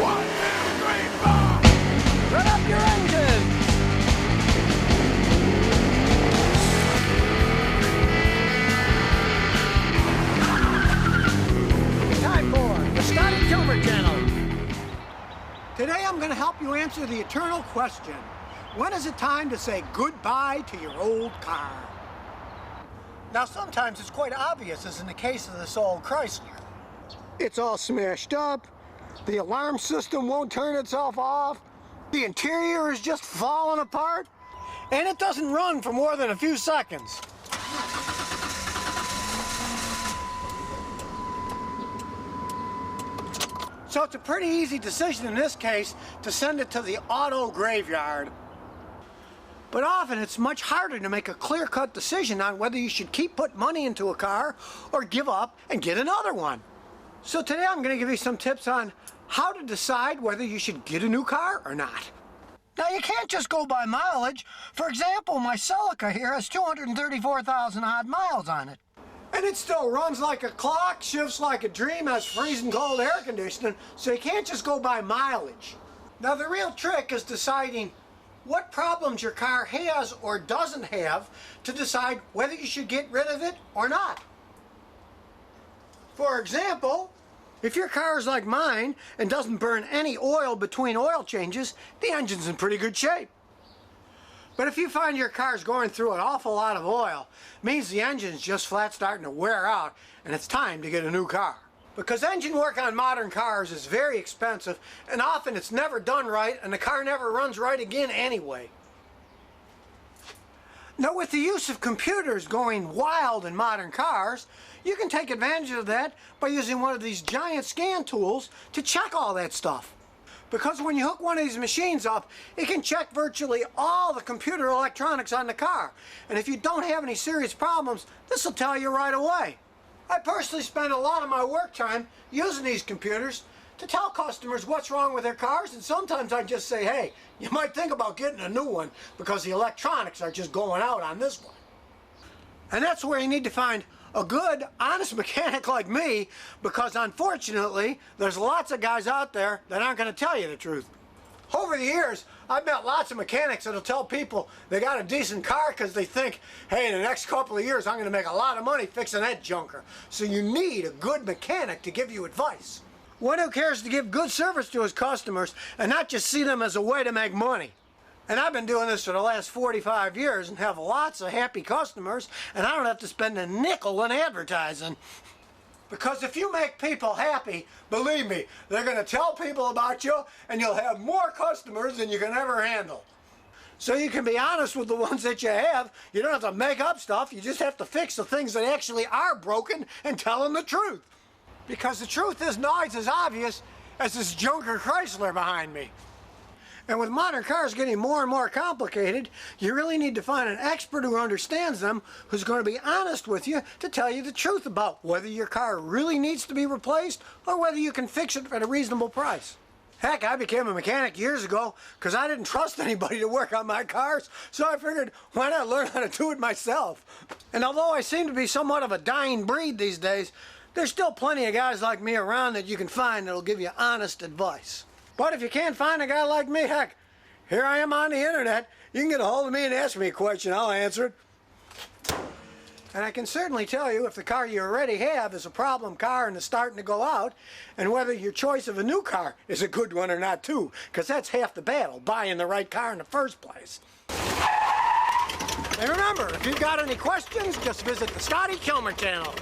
1, 2, 3, 4! Run up your engine! Time for the Scotty Kilmer channel. Today I'm going to help you answer the eternal question. When is it time to say goodbye to your old car? Now sometimes it's quite obvious, as in the case of this old Chrysler. It's all smashed up, the alarm system won't turn itself off, the interior is just falling apart, and it doesn't run for more than a few seconds. So it's a pretty easy decision in this case to send it to the auto graveyard. But often it's much harder to make a clear-cut decision on whether you should keep putting money into a car or give up and get another one. So today I'm going to give you some tips on how to decide whether you should get a new car or not. Now you can't just go by mileage. For example, my Celica here has 234,000 odd miles on it. And it still runs like a clock, shifts like a dream, has freezing cold air conditioning, so you can't just go by mileage. Now the real trick is deciding what problems your car has or doesn't have to decide whether you should get rid of it or not. For example, if your car is like mine and doesn't burn any oil between oil changes, the engine's in pretty good shape. But if you find your car's going through an awful lot of oil, it means the engine's just flat starting to wear out and it's time to get a new car. Because engine work on modern cars is very expensive, and often it's never done right and the car never runs right again anyway. Now with the use of computers going wild in modern cars, you can take advantage of that by using one of these giant scan tools to check all that stuff. Because when you hook one of these machines up, it can check virtually all the computer electronics on the car. And if you don't have any serious problems, this will tell you right away. I personally spend a lot of my work time using these computers to tell customers what's wrong with their cars, and sometimes I just say, hey, you might think about getting a new one because the electronics are just going out on this one. And that's where you need to find a good, honest mechanic like me, because unfortunately, there's lots of guys out there that aren't going to tell you the truth. Over the years, I've met lots of mechanics that'll tell people they got a decent car because they think, hey, in the next couple of years, I'm going to make a lot of money fixing that junker. So you need a good mechanic to give you advice. One who cares to give good service to his customers and not just see them as a way to make money. And I've been doing this for the last 45 years and have lots of happy customers, and I don't have to spend a nickel in advertising. Because if you make people happy, believe me, they're going to tell people about you and you'll have more customers than you can ever handle. So you can be honest with the ones that you have. You don't have to make up stuff. You just have to fix the things that actually are broken and tell them the truth. Because the truth isn't always as obvious as this junker Chrysler behind me. And with modern cars getting more and more complicated, you really need to find an expert who understands them, who's going to be honest with you to tell you the truth about whether your car really needs to be replaced or whether you can fix it at a reasonable price. Heck, I became a mechanic years ago because I didn't trust anybody to work on my cars, so I figured, why not learn how to do it myself? And although I seem to be somewhat of a dying breed these days, there's still plenty of guys like me around that you can find that'll give you honest advice. But if you can't find a guy like me, heck, here I am on the internet. You can get a hold of me and ask me a question. I'll answer it. And I can certainly tell you if the car you already have is a problem car and is starting to go out, and whether your choice of a new car is a good one or not too, because that's half the battle, buying the right car in the first place. And remember, if you've got any questions, just visit the Scotty Kilmer channel.